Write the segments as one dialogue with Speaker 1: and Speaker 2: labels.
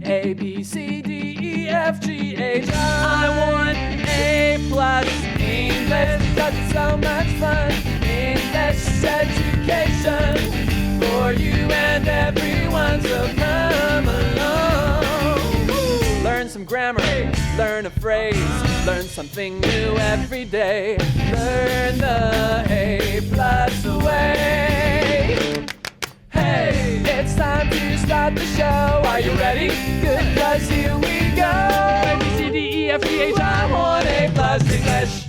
Speaker 1: A, B, C, D, E, F, G, H, I want A+ English because it's so much fun. English education for you and everyone, so come along. Learn some grammar, learn a phrase, learn something new every day. Learn the A+ way. Hey, it's time to start the show. Are you ready? Good, 'cause here we go. A, B, C, D, E, F, G, H, I want A+ English.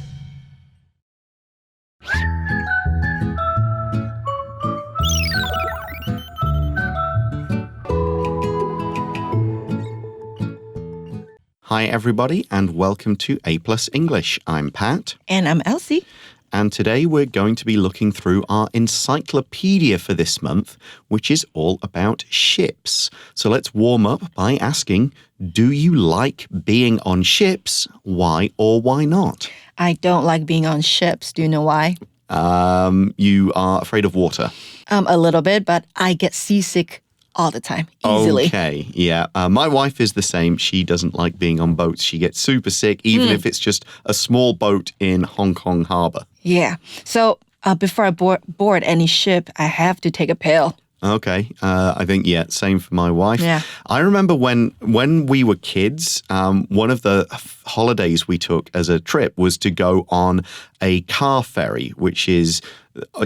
Speaker 2: Hi, everybody, and welcome to A+ English. I'm Pat.
Speaker 3: And I'm Elsie.
Speaker 2: And today we're going to be looking through our encyclopedia for this month, which is all about ships. So let's warm up by asking, do you like being on ships? Why or why not?
Speaker 3: I don't like being on ships. Do you know why?
Speaker 2: You are afraid of water.
Speaker 3: A little bit, but I get seasick all the time, easily.
Speaker 2: Okay, yeah. My wife is the same. She doesn't like being on boats. She gets super sick, even if it's just a small boat in Hong Kong Harbor.
Speaker 3: Yeah. So before I board any ship, I have to take a pill.
Speaker 2: Okay. I think, yeah, same for my wife.
Speaker 3: Yeah.
Speaker 2: I remember when we were kids, one of the holidays we took as a trip was to go on a car ferry, which is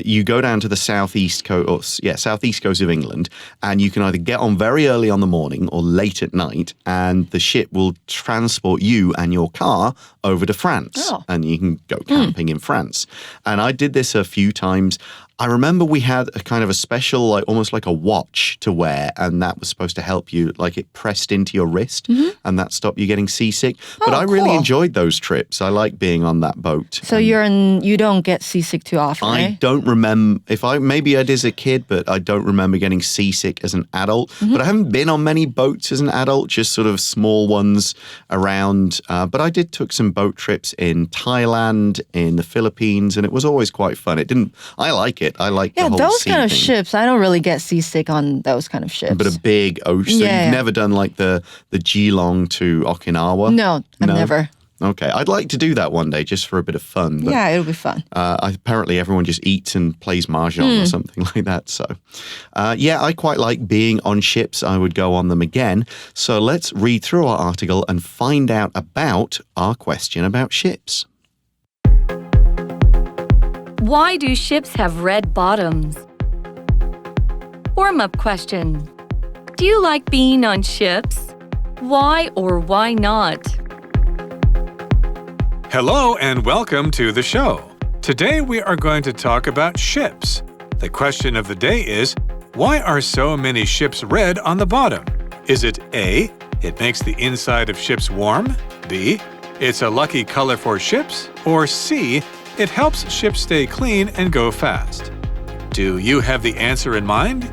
Speaker 2: you go down to the southeast coast of England, and you can either get on very early on the morning or late at night, and the ship will transport you and your car over to France, and you can go camping in France. And I did this a few times. I remember we had a kind of a special, like almost like a watch to wear, and that was supposed to help you, like it pressed into your wrist, and that stopped you getting seasick. But I really enjoyed those trips. I like being on that boat.
Speaker 3: So you don't get seasick too often,
Speaker 2: I
Speaker 3: right?
Speaker 2: don't remember, maybe I did as a kid, but I don't remember getting seasick as an adult. But I haven't been on many boats as an adult, just sort of small ones around. But I took some boat trips in Thailand, in the Philippines, and it was always quite fun. I like it. I like the whole
Speaker 3: those
Speaker 2: sea
Speaker 3: kind of
Speaker 2: thing.
Speaker 3: ships, I don't really get seasick on those kind of ships.
Speaker 2: But a big ocean. So you've never done like the Geelong to Okinawa?
Speaker 3: No, I've never.
Speaker 2: Okay, I'd like to do that one day just for a bit of fun. But,
Speaker 3: yeah, it'll be fun.
Speaker 2: apparently everyone just eats and plays mahjong or something like that. So, yeah, I quite like being on ships. I would go on them again. So let's read through our article and find out about our question about ships.
Speaker 4: Why do ships have red bottoms? Warm-up question. Do you like being on ships? Why or why not?
Speaker 5: Hello and welcome to the show. Today we are going to talk about ships. The question of the day is, why are so many ships red on the bottom? Is it A, it makes the inside of ships warm? B, it's a lucky color for ships? Or C, it helps ships stay clean and go fast? Do you have the answer in mind?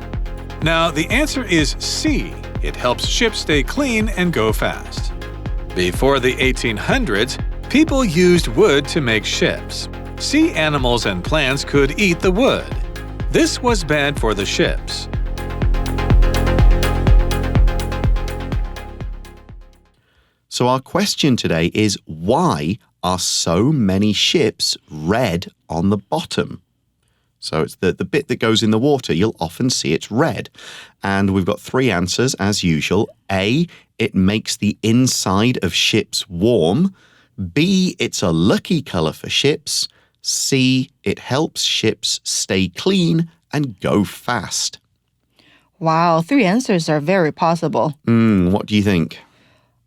Speaker 5: Now, the answer is C. It helps ships stay clean and go fast. Before the 1800s, people used wood to make ships. Sea animals and plants could eat the wood. This was bad for the ships.
Speaker 2: So our question today is, why are so many ships red on the bottom? So it's the bit that goes in the water. You'll often see it's red. And we've got three answers as usual. A, it makes the inside of ships warm. B, it's a lucky color for ships. C, it helps ships stay clean and go fast.
Speaker 3: Wow, three answers are very possible.
Speaker 2: What do you think?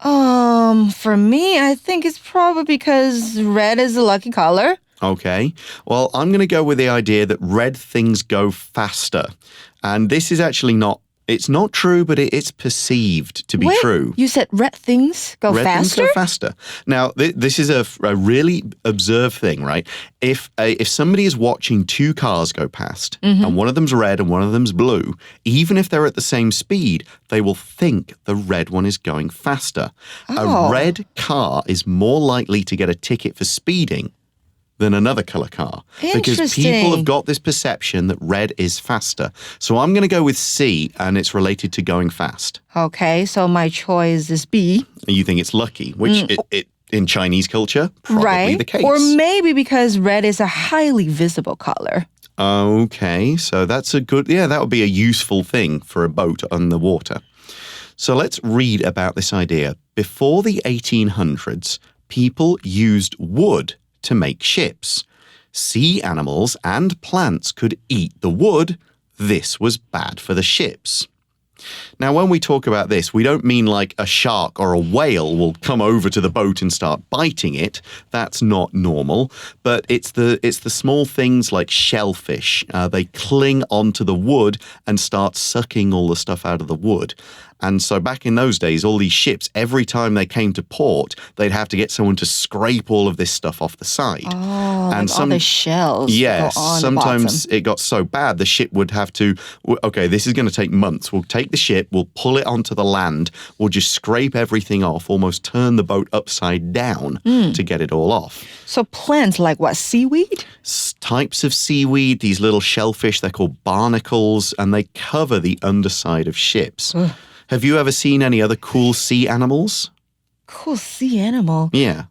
Speaker 3: For me, I think it's probably because red is a lucky color.
Speaker 2: Okay. Well, I'm going to go with the idea that red things go faster. And this is actually it's not true, but it's perceived to be true.
Speaker 3: You said red things go
Speaker 2: Red
Speaker 3: faster?
Speaker 2: things go faster. Now, this is a really observed thing, right? If somebody is watching two cars go past, and one of them's red and one of them's blue, even if they're at the same speed, they will think the red one is going faster. A red car is more likely to get a ticket for speeding than another color car. Because
Speaker 3: Interesting.
Speaker 2: people have got this perception that red is faster. So I'm going to go with C, and it's related to going fast.
Speaker 3: Okay, so my choice is B.
Speaker 2: You think it's lucky, which it in Chinese culture, probably
Speaker 3: Right?
Speaker 2: the case.
Speaker 3: Or maybe because red is a highly visible color.
Speaker 2: Okay, so that's that would be a useful thing for a boat on the water. So let's read about this idea. Before the 1800s, people used wood to make ships. Sea animals and plants could eat the wood. This was bad for the ships. Now, when we talk about this, we don't mean like a shark or a whale will come over to the boat and start biting it. That's not normal. But it's the small things like shellfish. They cling onto the wood and start sucking all the stuff out of the wood. And so back in those days, all these ships, every time they came to port, they'd have to get someone to scrape all of this stuff off the side.
Speaker 3: Oh, like all the shells.
Speaker 2: Yes,
Speaker 3: go on
Speaker 2: sometimes
Speaker 3: the bottom.
Speaker 2: it got so bad the ship would have to, okay, this is going to take months. We'll take the ship, we'll pull it onto the land, we'll just scrape everything off, almost turn the boat upside down to get it all off.
Speaker 3: So plants like what, seaweed?
Speaker 2: Types of seaweed, these little shellfish, they're called barnacles, and they cover the underside of ships. Have you ever seen any other cool sea animals?
Speaker 3: Cool sea animal.
Speaker 2: Yeah,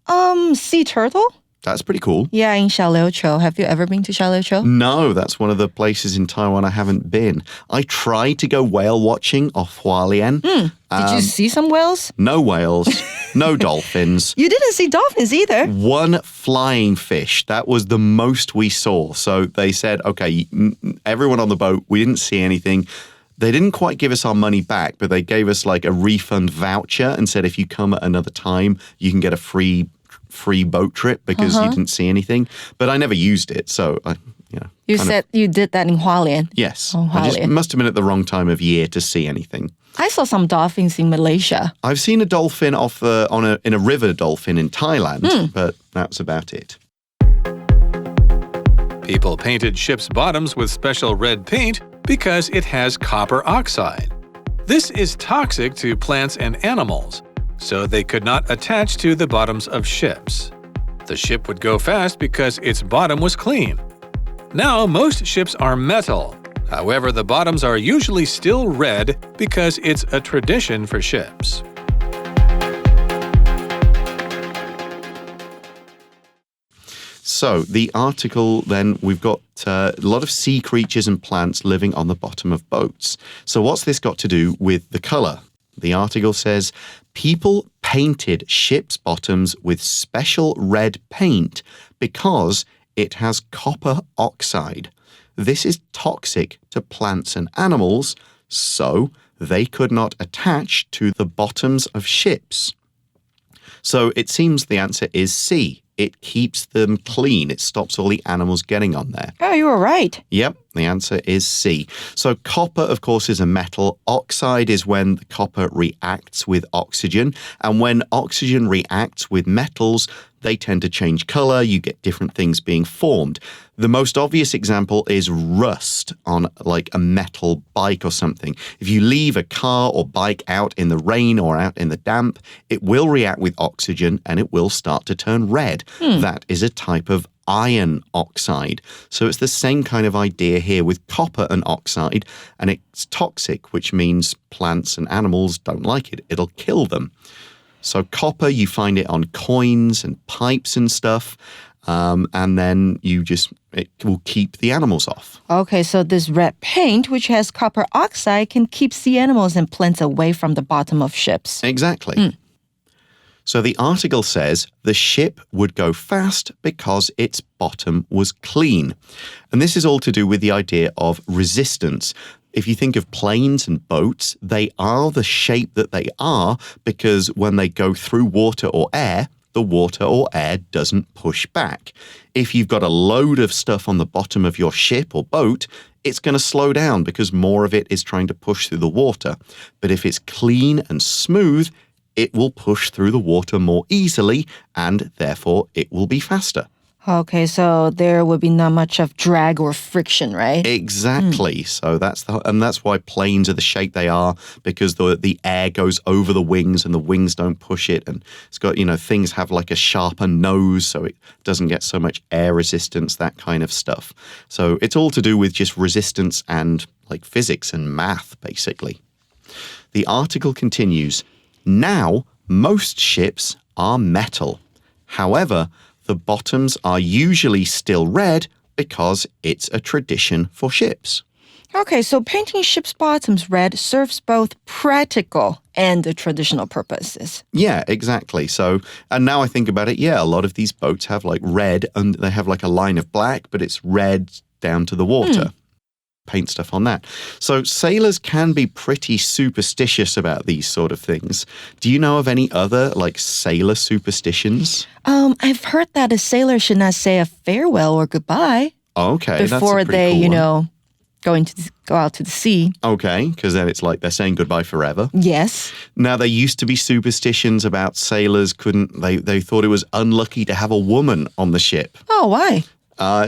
Speaker 3: Sea turtle?
Speaker 2: that's pretty cool.
Speaker 3: Yeah, in Xiaoliuqiu. Have you ever been to Xiaoliuqiu?
Speaker 2: No, that's one of the places in Taiwan I haven't been. I tried to go whale watching off Hualien.
Speaker 3: Did you see some whales?
Speaker 2: No whales, no dolphins.
Speaker 3: You didn't see dolphins either.
Speaker 2: One flying fish. That was the most we saw. So they said, okay, everyone on the boat, we didn't see anything. They didn't quite give us our money back, but they gave us like a refund voucher and said if you come at another time, you can get a free boat trip because you didn't see anything. But I never used it, so
Speaker 3: You said you did that in Hualien.
Speaker 2: yes.
Speaker 3: Oh,
Speaker 2: I just
Speaker 3: Hualien.
Speaker 2: must have been at the wrong time of year to see anything.
Speaker 3: I saw some dolphins in Malaysia.
Speaker 2: I've seen a dolphin in a river dolphin in Thailand, but that's about it.
Speaker 5: People painted ships' bottoms with special red paint because it has copper oxide. This is toxic to plants and animals, so they could not attach to the bottoms of ships. The ship would go fast because its bottom was clean. Now, most ships are metal. However, the bottoms are usually still red because it's a tradition for ships.
Speaker 2: So the article then, we've got a lot of sea creatures and plants living on the bottom of boats. So what's this got to do with the color? The article says, people painted ships' bottoms with special red paint because it has copper oxide. This is toxic to plants and animals, so they could not attach to the bottoms of ships. So it seems the answer is C. It keeps them clean. It stops all the animals getting on there.
Speaker 3: Oh, you were right.
Speaker 2: Yep, the answer is C. So copper, of course, is a metal. Oxide is when the copper reacts with oxygen. And when oxygen reacts with metals, they tend to change color. You get different things being formed. The most obvious example is rust on like a metal bike or something. If you leave a car or bike out in the rain or out in the damp, it will react with oxygen and it will start to turn red. That is a type of iron oxide. So it's the same kind of idea here with copper and oxide, and it's toxic, which means plants and animals don't like it. It'll kill them. So copper, you find it on coins and pipes and stuff, and then it will keep the animals off.
Speaker 3: Okay, so this red paint, which has copper oxide, can keep sea animals and plants away from the bottom of ships.
Speaker 2: Exactly. So the article says the ship would go fast because its bottom was clean. And this is all to do with the idea of resistance. If you think of planes and boats, they are the shape that they are because when they go through water or air, the water or air doesn't push back. If you've got a load of stuff on the bottom of your ship or boat, it's going to slow down because more of it is trying to push through the water. But if it's clean and smooth, it will push through the water more easily and therefore it will be faster.
Speaker 3: Okay, so there would be not much of drag or friction, right?
Speaker 2: Exactly. So that's why planes are the shape they are, because the air goes over the wings and the wings don't push it, and it's got, things have like a sharper nose so it doesn't get so much air resistance, that kind of stuff. So it's all to do with just resistance and like physics and math, basically. The article continues, now most ships are metal. However, the bottoms are usually still red because it's a tradition for ships.
Speaker 3: Okay, so painting ships' bottoms red serves both practical and traditional purposes.
Speaker 2: Yeah, exactly. So, and now I think about it, a lot of these boats have like red and they have like a line of black, but it's red down to the water. Paint stuff on that. So sailors can be pretty superstitious about these sort of things. Do you know of any other like sailor superstitions?
Speaker 3: I've heard that a sailor should not say a farewell or goodbye
Speaker 2: Okay,
Speaker 3: before
Speaker 2: that's a pretty
Speaker 3: they,
Speaker 2: cool one.
Speaker 3: go out to the sea.
Speaker 2: Okay, because then it's like they're saying goodbye forever.
Speaker 3: Yes.
Speaker 2: Now, there used to be superstitions about sailors they thought it was unlucky to have a woman on the ship.
Speaker 3: Oh, why?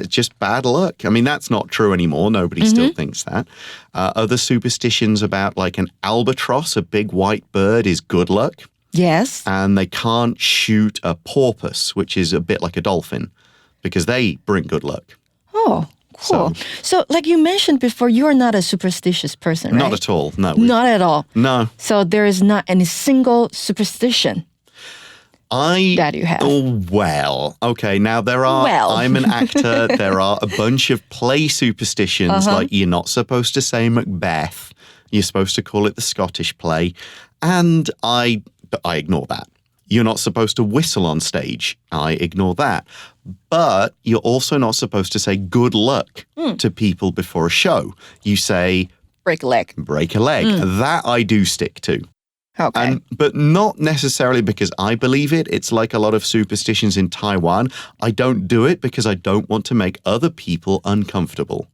Speaker 2: Just bad luck. I mean, that's not true anymore. Nobody still thinks that. Other superstitions about like an albatross, a big white bird, is good luck.
Speaker 3: Yes.
Speaker 2: And they can't shoot a porpoise, which is a bit like a dolphin, because they bring good luck.
Speaker 3: Oh, cool. So like you mentioned before, you're not a superstitious person, right?
Speaker 2: Not at all. No.
Speaker 3: Not at all.
Speaker 2: No.
Speaker 3: So there is not any single superstition that you have.
Speaker 2: Oh, well, okay. Now there are, I'm an actor. There are a bunch of play superstitions, like you're not supposed to say Macbeth. You're supposed to call it the Scottish play. And I ignore that. You're not supposed to whistle on stage. I ignore that. But you're also not supposed to say good luck to people before a show. You say
Speaker 3: break a leg.
Speaker 2: Break a leg. That I do stick to.
Speaker 3: Okay.
Speaker 2: But not necessarily because I believe it. It's like a lot of superstitions in Taiwan. I don't do it because I don't want to make other people uncomfortable.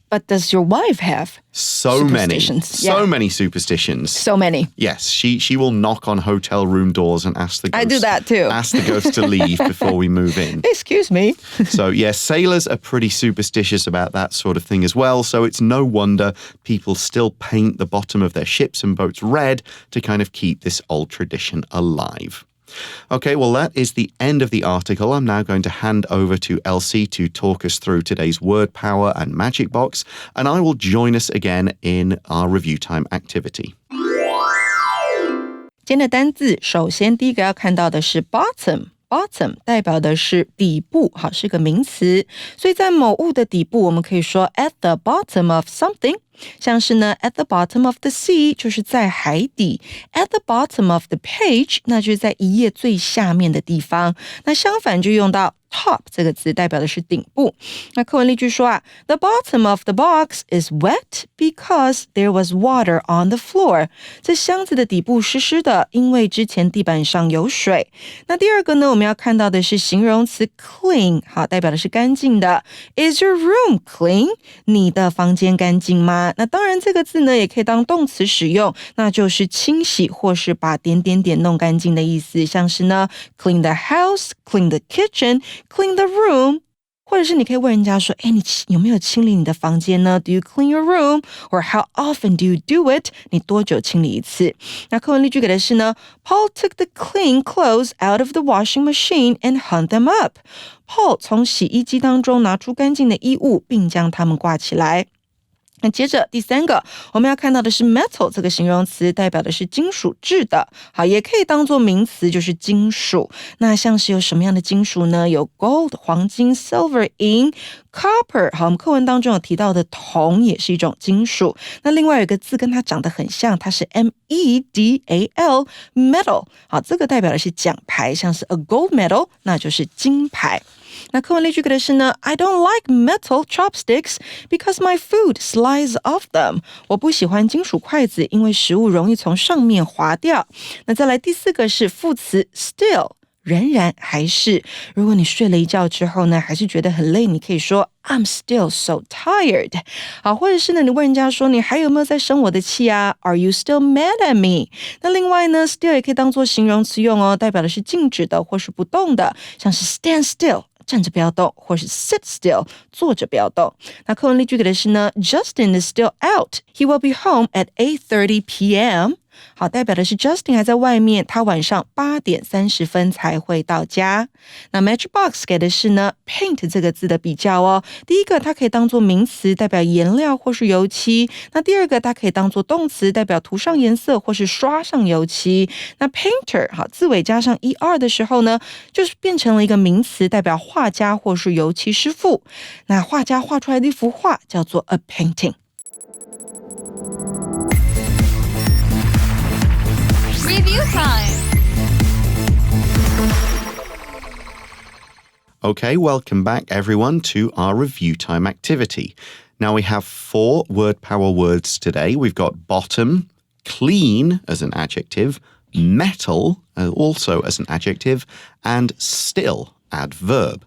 Speaker 3: But does your wife have superstitions?
Speaker 2: So many superstitions.
Speaker 3: So many.
Speaker 2: Yes, she will knock on hotel room doors and ask the ghost.
Speaker 3: I do that too.
Speaker 2: Ask the ghost to leave before we move in.
Speaker 3: Excuse me.
Speaker 2: So yes, sailors are pretty superstitious about that sort of thing as well. So it's no wonder people still paint the bottom of their ships and boats red to kind of keep this old tradition alive. Okay, well, that is the end of the article. I'm now going to hand over to Elsie to talk us through today's word power and magic box, and I will join us again in our review time activity.
Speaker 3: 今天的单字，首先第一个要看到的是 bottom。Bottom 代表的是底部，好，是个名词，所以在某物的底部，我们可以说 at the bottom of something， 像是呢 at the bottom of the sea 就是在海底 ，at the bottom of the page 那就是在一页最下面的地方，那相反就用到top 这个词代表的是顶部。那课文例句说，The bottom of the box is wet because there was water on the floor。这箱子的底部湿湿的，因为之前地板上有水。那第二个呢，我们要看到的是形容词 clean， 好，代表的是干净的。Is your room clean？ 你的房间干净吗？那当然这个字呢，也可以当动词使用，那就是清洗或是把点点点弄干净的意思，像是呢 clean the house，clean the kitchen。Clean the room， 或者是你可以问人家说，你有没有清理你的房间呢？ Do you clean your room? Or how often do you do it? 你多久清理一次？那课文例句给的是呢 Paul took the clean clothes out of the washing machine and hung them up. Paul 从洗衣机当中拿出干净的衣物，并将它们挂起来。那接着第三个，我们要看到的是 metal 这个形容词，代表的是金属制的，好，也可以当作名词，就是金属。那像是有什么样的金属呢？有 gold 黄金 silver 银 copper 好，我们课文当中有提到的铜也是一种金属。那另外有一个字跟它长得很像，它是 medal metal 好，这个代表的是奖牌，像是 a gold medal 那就是金牌。那课文例句给的是呢 I don't like metal chopsticks because my food slides off them. 我不喜欢金属筷子，因为食物容易从上面滑掉。那再来第四个是副词 still， 仍然还是。如果你睡了一觉之后呢，还是觉得很累，你可以说 I'm still so tired. 好，或者是呢，你问人家说你还有没有在生我的气啊 Are you still mad at me? 那另外呢 still 也可以当作形容词用哦，代表的是静止的或是不动的，像是 stand still 站着不要动，或是 sit still 坐着不要动。那课文例句给的是呢 Justin is still out. He will be home at 8:30 p.m. 好，代表的是 Justin 还在外面，他晚上8点30分才会到家。那 Matchbox 给的是呢 paint 这个字的比较哦。第一个它可以当作名词，代表颜料或是油漆。那第二个它可以当作动词，代表涂上颜色或是刷上油漆。那 painter 好，字尾加上 er 的时候呢，就是变成了一个名词，代表画家或是油漆师傅。那画家画出来的一幅画叫做 a painting。Review
Speaker 4: time.
Speaker 2: Okay, welcome back everyone to our review time activity. Now we have 4 word power words today. We've got bottom, clean as an adjective, metal also as an adjective, and still adverb.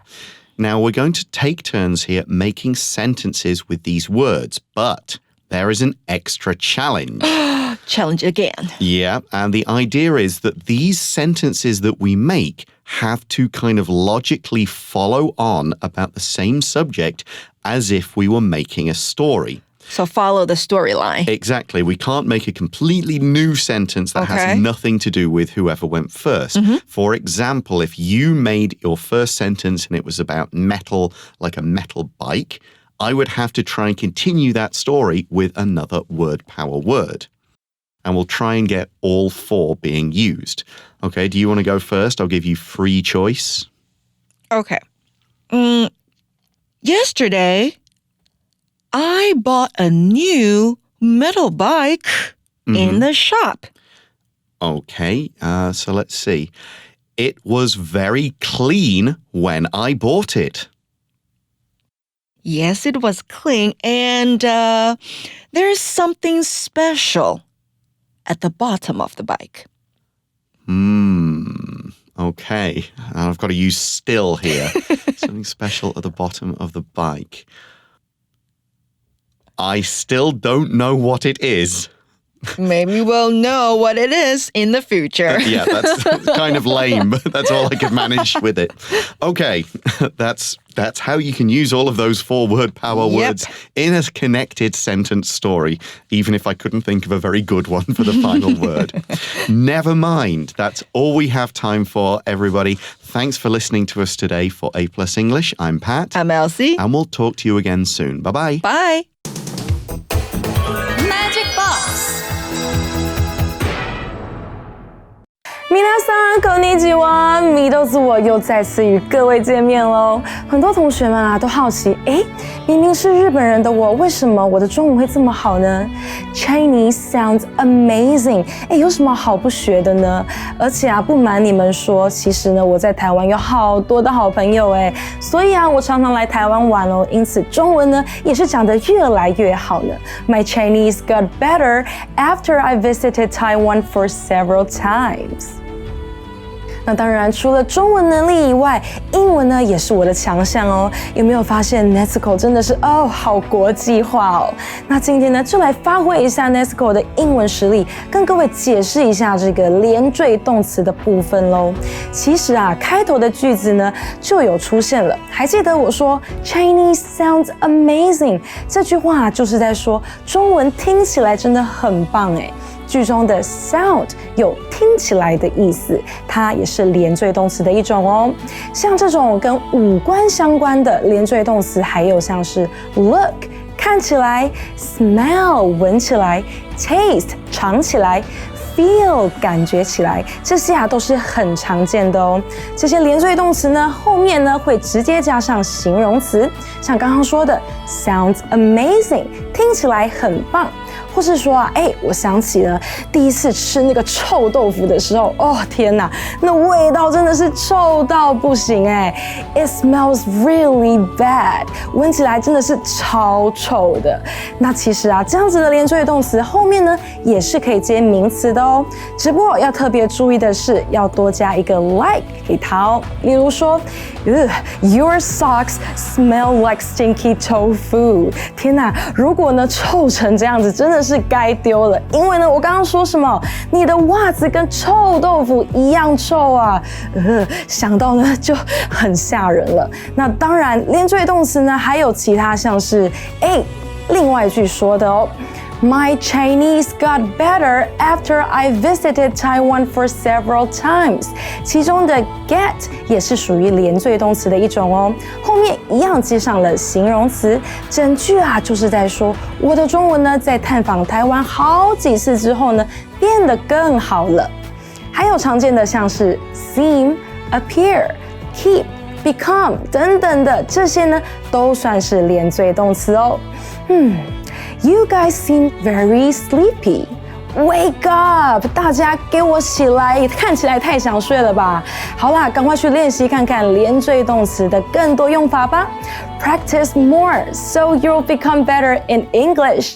Speaker 2: Now we're going to take turns here making sentences with these words, but there is an extra challenge.
Speaker 3: Challenge again.
Speaker 2: Yeah, and the idea is that these sentences that we make have to kind of logically follow on about the same subject as if we were making a story.
Speaker 3: So follow the storyline.
Speaker 2: Exactly. We can't make a completely new sentence that has nothing to do with whoever went first. For example, if you made your first sentence and it was about metal, like a metal bike, I would have to try and continue that story with another word power word. And we'll try and get all 4 being used. Okay, do you want to go first? I'll give you free choice.
Speaker 3: Okay. Yesterday, I bought a new metal bike in the shop.
Speaker 2: Okay, so let's see. It was very clean when I bought it.
Speaker 3: Yes, it was clean, and there's something special at the bottom of the bike.
Speaker 2: Okay. I've got to use still here. Something special at the bottom of the bike. I still don't know what it is.
Speaker 3: Maybe we'll know what it is in the future.
Speaker 2: Yeah, that's kind of lame, but that's all I could manage with it. Okay, that's how you can use all of those 4 word power words in a connected sentence story, even if I couldn't think of a very good one for the final word. Never mind. That's all we have time for, everybody. Thanks for listening to us today for A+ English. I'm Pat.
Speaker 3: I'm Elsie.
Speaker 2: And we'll talk to you again soon. Bye-bye.
Speaker 3: Bye.
Speaker 4: Magic Box.
Speaker 6: 皆さんこんにちは，米豆子我又再次与各位见面喽。很多同学们啊都好奇，明明是日本人的我，为什么我的中文会这么好呢？ Chinese sounds amazing， 有什么好不学的呢？而且啊，不瞒你们说，其实呢，我在台湾有好多的好朋友所以啊，我常常来台湾玩哦，因此中文呢也是讲得越来越好呢。My Chinese got better after I visited Taiwan for several times。那当然，除了中文能力以外，英文呢也是我的强项哦。有没有发现 Nesco 真的是好国际化哦？那今天呢，就来发挥一下 Nesco 的英文实力，跟各位解释一下这个连缀动词的部分喽。其实啊，开头的句子呢就有出现了，还记得我说 Chinese sounds amazing 这句话就是在说中文听起来真的很棒句中的 sound 有听起来的意思，它也是连缀动词的一种哦。像这种跟五官相关的连缀动词，还有像是 look 看起来 ，smell 闻起来 ，taste 尝起来。feel 感觉起来，这些啊都是很常见的哦。这些连缀动词呢，后面呢会直接加上形容词，像刚刚说的 sounds amazing， 听起来很棒。或是说啊，我想起了第一次吃那个臭豆腐的时候，天哪，那味道真的是臭到不行It smells really bad， 闻起来真的是超臭的。那其实啊，这样子的连缀动词后面呢也是可以接名词的哦，只不过要特别注意的是，要多加一个 like 给它哦。例如说，Your socks smell like stinky tofu。天哪，如果呢臭成这样子，真真的是该丢了。因为呢，我刚刚说什么？你的袜子跟臭豆腐一样臭啊！想到呢就很吓人了。那当然，连缀动词呢还有其他像是另外一句说的哦。My Chinese got better after I visited Taiwan for several times. 其中的 get 也是属于连缀动词的一种哦，后面一样接上了形容词，整句啊就是在说我的中文呢在探访台湾好几次之后呢变得更好了。还有常见的像是 seem, appear, keep, become 等等的，这些呢都算是连缀动词哦。You guys seem very sleepy. Wake up！ 大家给我起来，看起来太想睡了吧？好啦，赶快去练习看看连缀动词的更多用法吧。Practice more so you'll become better in English.